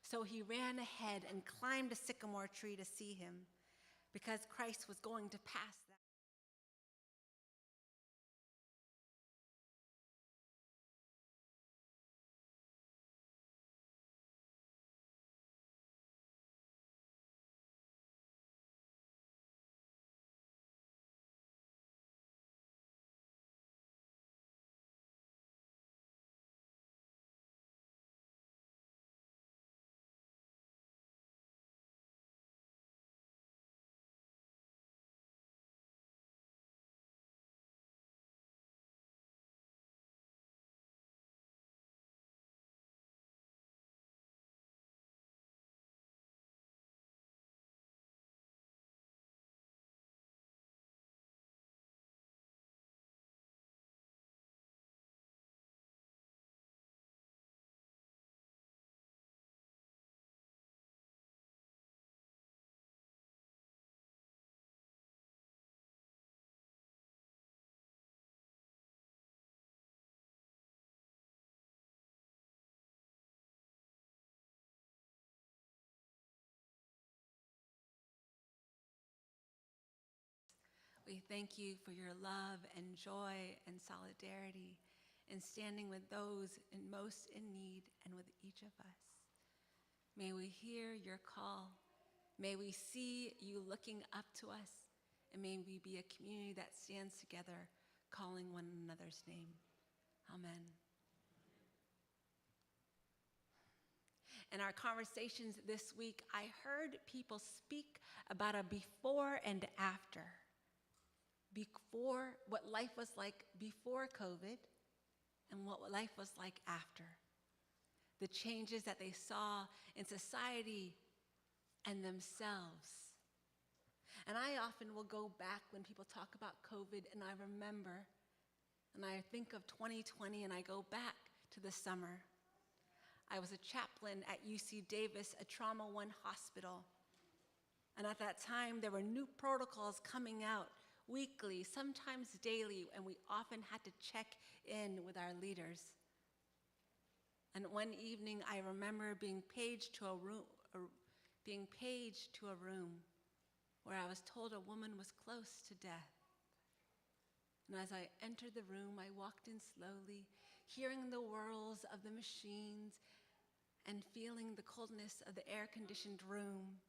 So he ran ahead and climbed a sycamore tree to see him, because Christ was going to pass that. We thank you for your love and joy and solidarity in standing with those most in need and with each of us. May we hear your call. May we see you looking up to us, and may we be a community that stands together, calling one another's name. Amen. In our conversations this week, I heard people speak about a before and after. Before, what life was like before COVID, and what life was like after. The changes that they saw in society and themselves. And I often will go back when people talk about COVID, and I remember, and I think of 2020, and I go back to the summer. I was a chaplain at UC Davis, a Trauma One hospital. And at that time, there were new protocols coming out weekly, sometimes daily, and we often had to check in with our leaders. And one evening, I remember being paged to a room where I was told a woman was close to death. And as I entered the room, I walked in slowly, hearing the whirls of the machines and feeling the coldness of the air-conditioned room.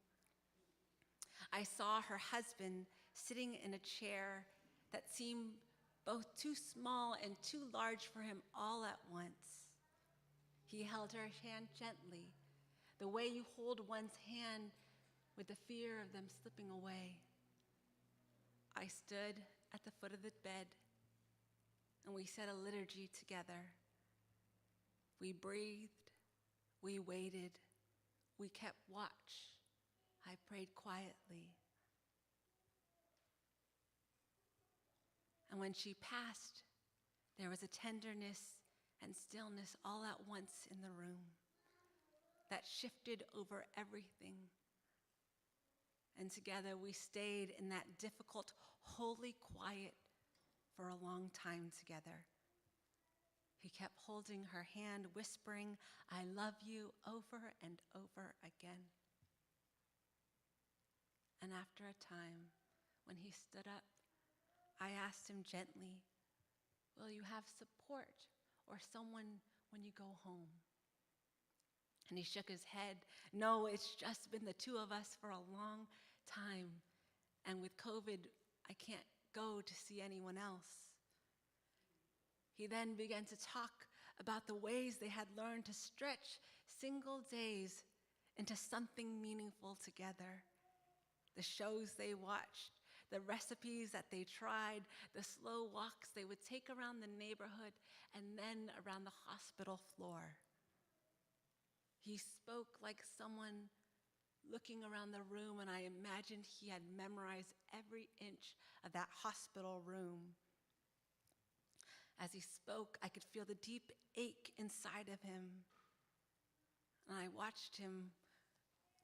I saw her husband sitting in a chair that seemed both too small and too large for him all at once. He held her hand gently, the way you hold one's hand with the fear of them slipping away. I stood at the foot of the bed, and we said a liturgy together. We breathed, we waited, we kept watch. I prayed quietly. And when she passed, there was a tenderness and stillness all at once in the room that shifted over everything. And together we stayed in that difficult, holy quiet for a long time together. He kept holding her hand, whispering, "I love you," over and over again. And after a time, when he stood up, I asked him gently, "Will you have support or someone when you go home?" And he shook his head. "No, it's just been the two of us for a long time. And with COVID, I can't go to see anyone else." He then began to talk about the ways they had learned to stretch single days into something meaningful together. The shows they watched, the recipes that they tried, the slow walks they would take around the neighborhood and then around the hospital floor. He spoke like someone looking around the room, and I imagined he had memorized every inch of that hospital room. As he spoke, I could feel the deep ache inside of him. And I watched him,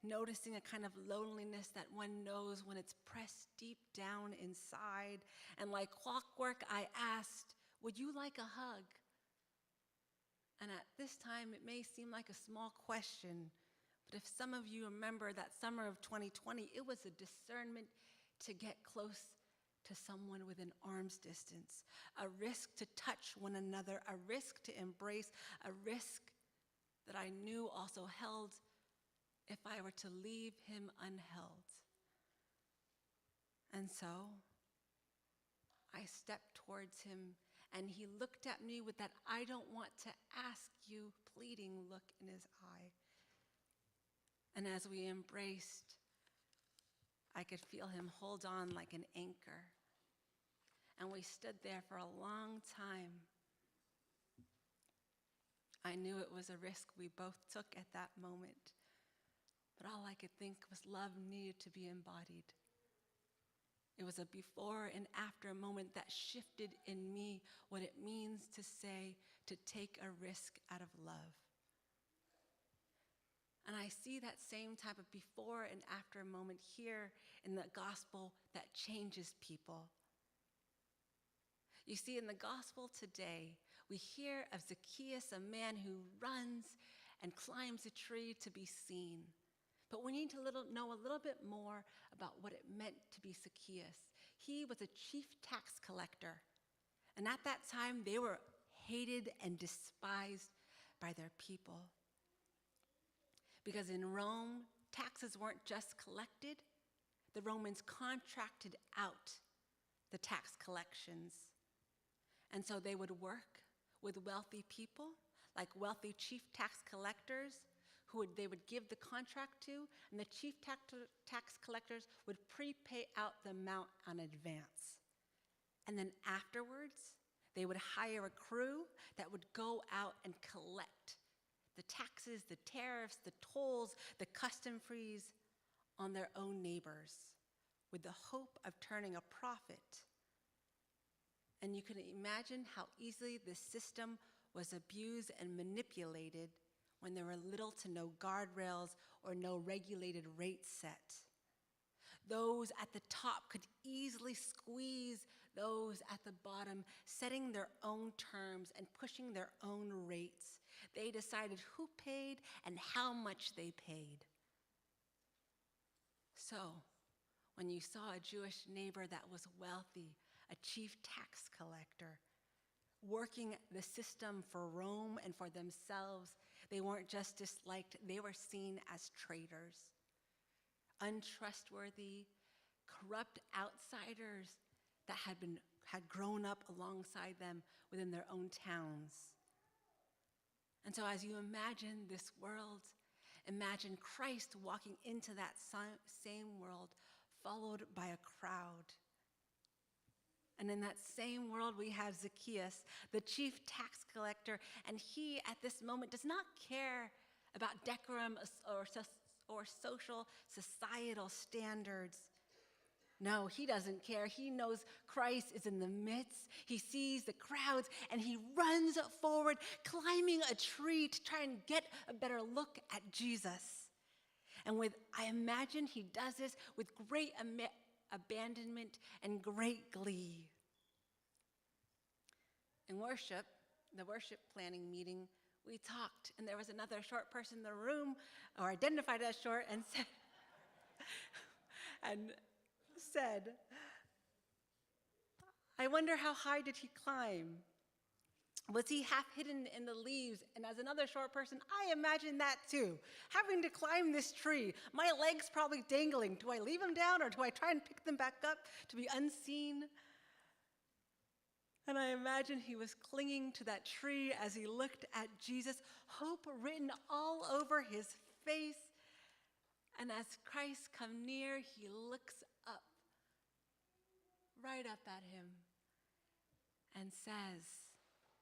noticing a kind of loneliness that one knows when it's pressed deep down inside. And like clockwork, I asked, "Would you like a hug?" And at this time, it may seem like a small question, but But if some of you remember that summer of 2020, it was a discernment to get close to someone within arm's distance, a risk to touch one another, a risk to embrace, a risk that I knew also held if I were to leave him unheld. And so I stepped towards him, and he looked at me with that "I don't want to ask you" pleading look in his eye. And as we embraced, I could feel him hold on like an anchor. And we stood there for a long time. I knew it was a risk we both took at that moment, but all I could think was love needed to be embodied. It was a before and after moment that shifted in me what it means to say, to take a risk out of love. And I see that same type of before and after moment here in the gospel that changes people. You see, in the gospel today, we hear of Zacchaeus, a man who runs and climbs a tree to be seen. But we need to know a little bit more about what it meant to be Zacchaeus. He was a chief tax collector. And at that time, they were hated and despised by their people. Because in Rome, taxes weren't just collected. The Romans contracted out the tax collections. And so they would work with wealthy people, like wealthy chief tax collectors, they would give the contract to, and the chief tax collectors would prepay out the amount in advance. And then afterwards, they would hire a crew that would go out and collect the taxes, the tariffs, the tolls, the custom fees on their own neighbors with the hope of turning a profit. And you can imagine how easily this system was abused and manipulated when there were little to no guardrails or no regulated rate set. Those at the top could easily squeeze those at the bottom, setting their own terms and pushing their own rates. They decided who paid and how much they paid. So, when you saw a Jewish neighbor that was wealthy, a chief tax collector, working the system for Rome and for themselves, they weren't just disliked, they were seen as traitors, untrustworthy, corrupt outsiders that had grown up alongside them within their own towns. And so as you imagine this world, imagine Christ walking into that same world, followed by a crowd. And in that same world, we have Zacchaeus, the chief tax collector, and he, at this moment, does not care about decorum or social, societal standards. No, he doesn't care. He knows Christ is in the midst. He sees the crowds, and he runs forward, climbing a tree to try and get a better look at Jesus. And I imagine he does this with great abandonment and great glee. In worship, the worship planning meeting, we talked, and there was another short person in the room, or identified as short, and said, "I wonder how high did he climb? Was he half hidden in the leaves?" And as another short person, I imagine that too. Having to climb this tree, my legs probably dangling. Do I leave them down, or do I try and pick them back up to be unseen? And I imagine he was clinging to that tree as he looked at Jesus, hope written all over his face. And as Christ comes near, he looks up, right up at him, and says,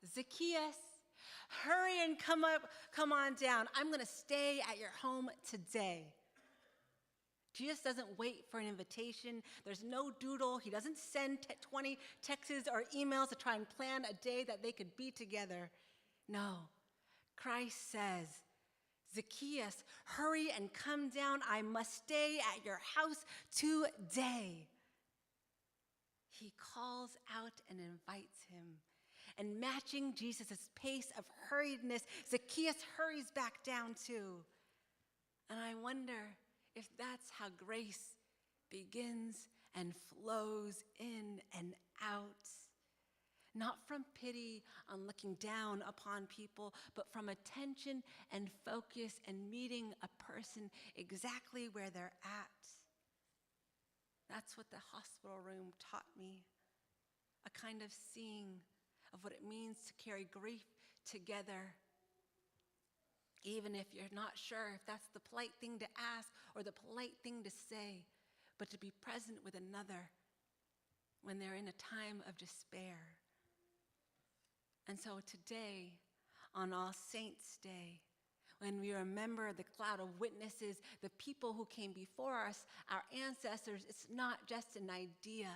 "Zacchaeus, hurry and come on down. I'm going to stay at your home today." Jesus doesn't wait for an invitation. There's no doodle. He doesn't send 20 texts or emails to try and plan a day that they could be together. No, Christ says, "Zacchaeus, hurry and come down. I must stay at your house today." He calls out and invites him. And matching Jesus' pace of hurriedness, Zacchaeus hurries back down too. And I wonder if that's how grace begins and flows in and out. Not from pity on looking down upon people, but from attention and focus and meeting a person exactly where they're at. That's what the hospital room taught me, a kind of seeing of what it means to carry grief together, even if you're not sure if that's the polite thing to ask or the polite thing to say, but to be present with another when they're in a time of despair. And so today, on All Saints' Day, when we remember the cloud of witnesses, the people who came before us, our ancestors, it's not just an idea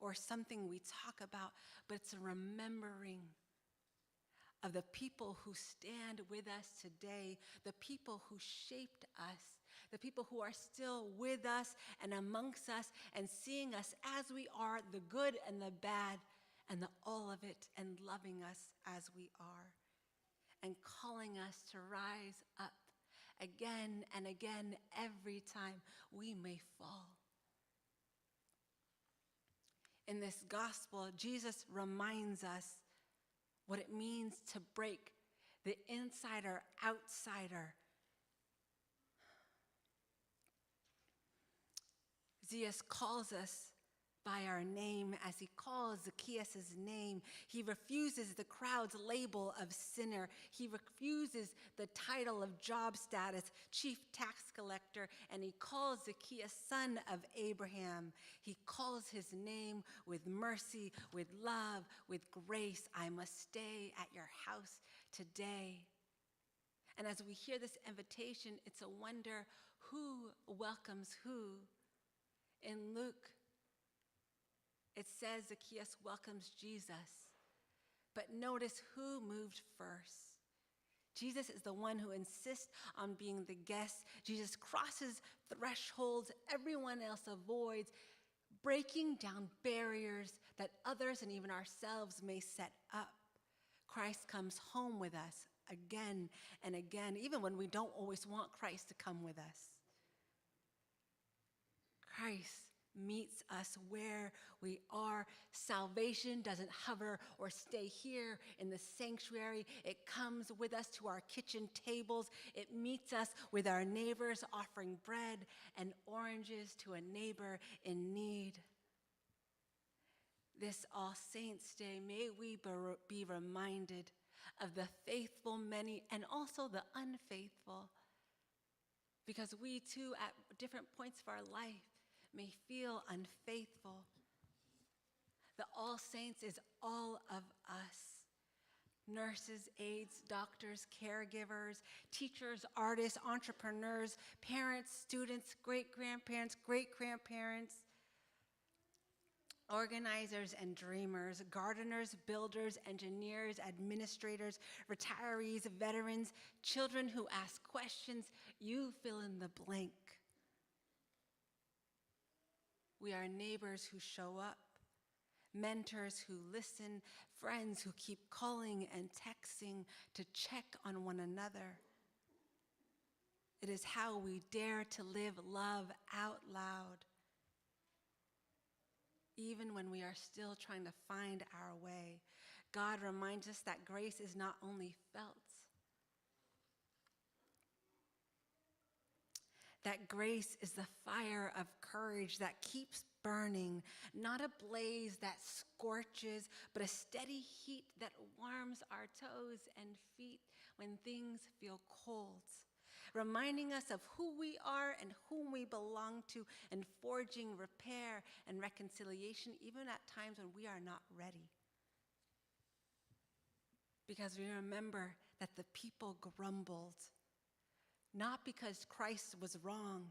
or something we talk about, but it's a remembering of the people who stand with us today, the people who shaped us, the people who are still with us and amongst us and seeing us as we are, the good and the bad and the all of it, and loving us as we are, and calling us to rise up again and again every time we may fall. In this gospel, Jesus reminds us what it means to break the insider-outsider. Jesus calls us by our name as he calls Zacchaeus' name. He refuses the crowd's label of sinner. He refuses the title of job status, chief tax collector, and he calls Zacchaeus son of Abraham. He calls his name with mercy, with love, with grace. I must stay at your house today. And as we hear this invitation, it's a wonder who welcomes who. In Luke, it says Zacchaeus welcomes Jesus, but notice who moved first. Jesus is the one who insists on being the guest. Jesus crosses thresholds everyone else avoids, breaking down barriers that others and even ourselves may set up. Christ comes home with us again and again, even when we don't always want Christ to come with us. Christ meets us where we are. Salvation doesn't hover or stay here in the sanctuary. It comes with us to our kitchen tables. It meets us with our neighbors, offering bread and oranges to a neighbor in need. This All Saints' Day, may we be reminded of the faithful many and also the unfaithful, because we too, at different points of our life, may feel unfaithful. The All Saints is all of us. Nurses, aides, doctors, caregivers, teachers, artists, entrepreneurs, parents, students, great-grandparents, great-grandparents, organizers and dreamers, gardeners, builders, engineers, administrators, retirees, veterans, children who ask questions. You fill in the blank. We are neighbors who show up, mentors who listen, friends who keep calling and texting to check on one another. It is how we dare to live love out loud, even when we are still trying to find our way. God reminds us that grace is not only felt, that grace is the fire of courage that keeps burning, not a blaze that scorches, but a steady heat that warms our toes and feet when things feel cold, reminding us of who we are and whom we belong to, and forging repair and reconciliation even at times when we are not ready. Because we remember that the people grumbled, not because Christ was wrong,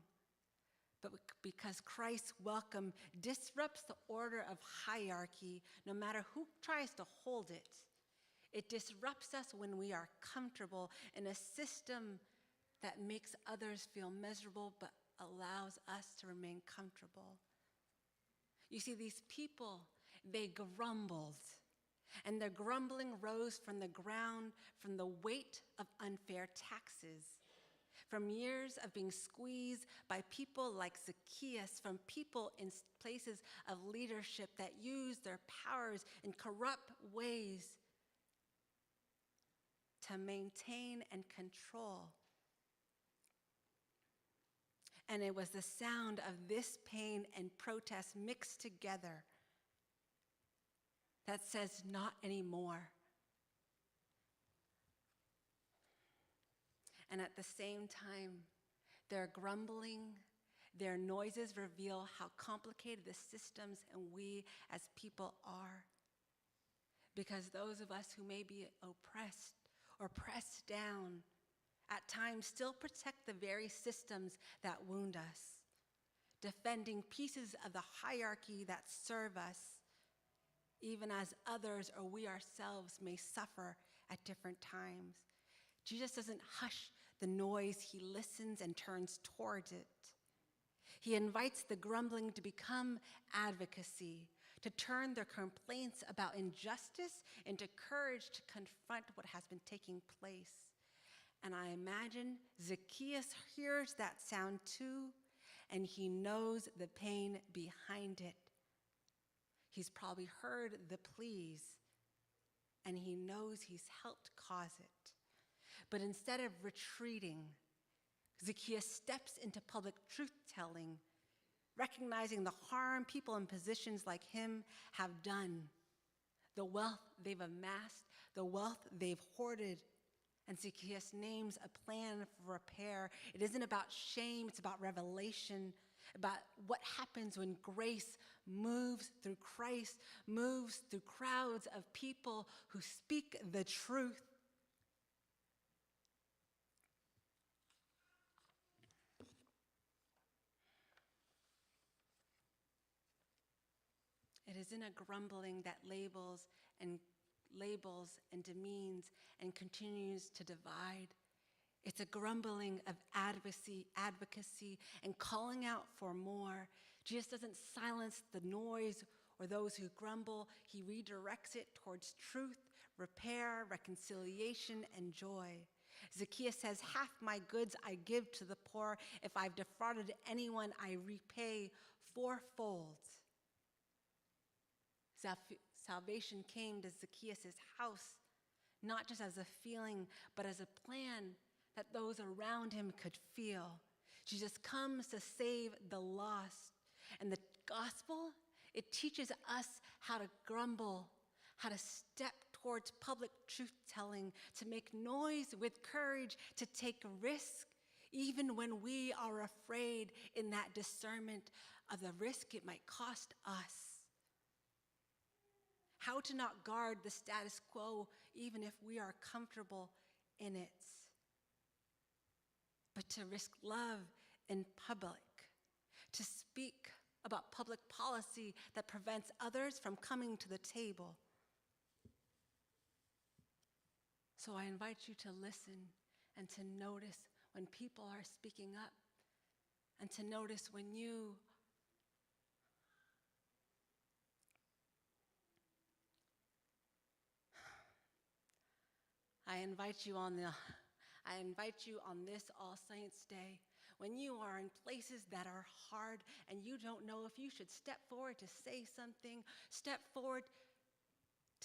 but because Christ's welcome disrupts the order of hierarchy, no matter who tries to hold it. It disrupts us when we are comfortable in a system that makes others feel miserable but allows us to remain comfortable. You see, these people, they grumbled, and their grumbling rose from the ground, from the weight of unfair taxes, from years of being squeezed by people like Zacchaeus, from people in places of leadership that use their powers in corrupt ways to maintain and control. And it was the sound of this pain and protest mixed together that says, not anymore. And at the same time, their grumbling, their noises reveal how complicated the systems and we as people are. Because those of us who may be oppressed or pressed down at times still protect the very systems that wound us, defending pieces of the hierarchy that serve us, even as others or we ourselves may suffer at different times. Jesus doesn't hush the noise, he listens and turns towards it. He invites the grumbling to become advocacy, to turn their complaints about injustice into courage to confront what has been taking place. And I imagine Zacchaeus hears that sound too, and he knows the pain behind it. He's probably heard the pleas, and he knows he's helped cause it. But instead of retreating, Zacchaeus steps into public truth-telling, recognizing the harm people in positions like him have done, the wealth they've amassed, the wealth they've hoarded. And Zacchaeus names a plan for repair. It isn't about shame, it's about revelation, about what happens when grace moves through Christ, moves through crowds of people who speak the truth. It is in a grumbling that labels and demeans and continues to divide. It's a grumbling of advocacy, and calling out for more. Jesus doesn't silence the noise or those who grumble. He redirects it towards truth, repair, reconciliation, and joy. Zacchaeus says, "Half my goods I give to the poor. If I've defrauded anyone, I repay fourfold." Salvation came to Zacchaeus' house, not just as a feeling, but as a plan that those around him could feel. Jesus comes to save the lost. And the gospel, it teaches us how to grumble, how to step towards public truth-telling, to make noise with courage, to take risk, even when we are afraid in that discernment of the risk it might cost us. How to not guard the status quo, even if we are comfortable in it. But to risk love in public, to speak about public policy that prevents others from coming to the table. So I invite you to listen and to notice when people are speaking up, and to notice when you I invite you on this All Saints Day, when you are in places that are hard and you don't know if you should step forward to say something, step forward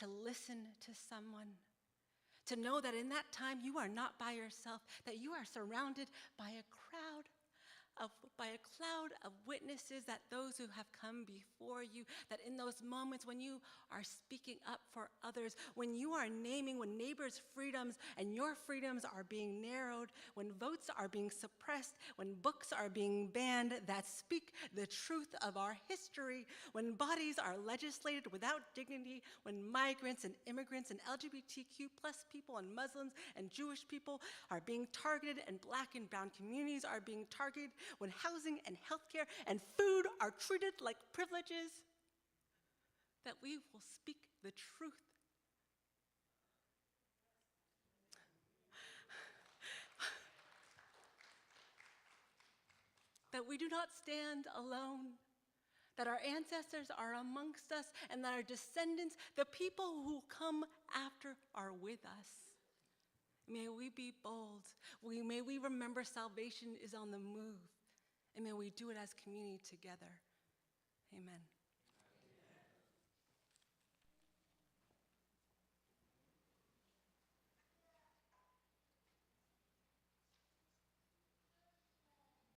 to listen to someone, to know that in that time you are not by yourself, that you are surrounded by a cloud of witnesses, that those who have come before you, that in those moments when you are speaking up for others, when you are naming when neighbors' freedoms and your freedoms are being narrowed, when votes are being suppressed, when books are being banned that speak the truth of our history, when bodies are legislated without dignity, when migrants and immigrants and LGBTQ plus people and Muslims and Jewish people are being targeted, and Black and brown communities are being targeted, when housing and healthcare and food are treated like privileges, that we will speak the truth. That we do not stand alone, that our ancestors are amongst us, and that our descendants, the people who come after, are with us. May we be bold. May we remember salvation is on the move. And may we do it as community together. Amen.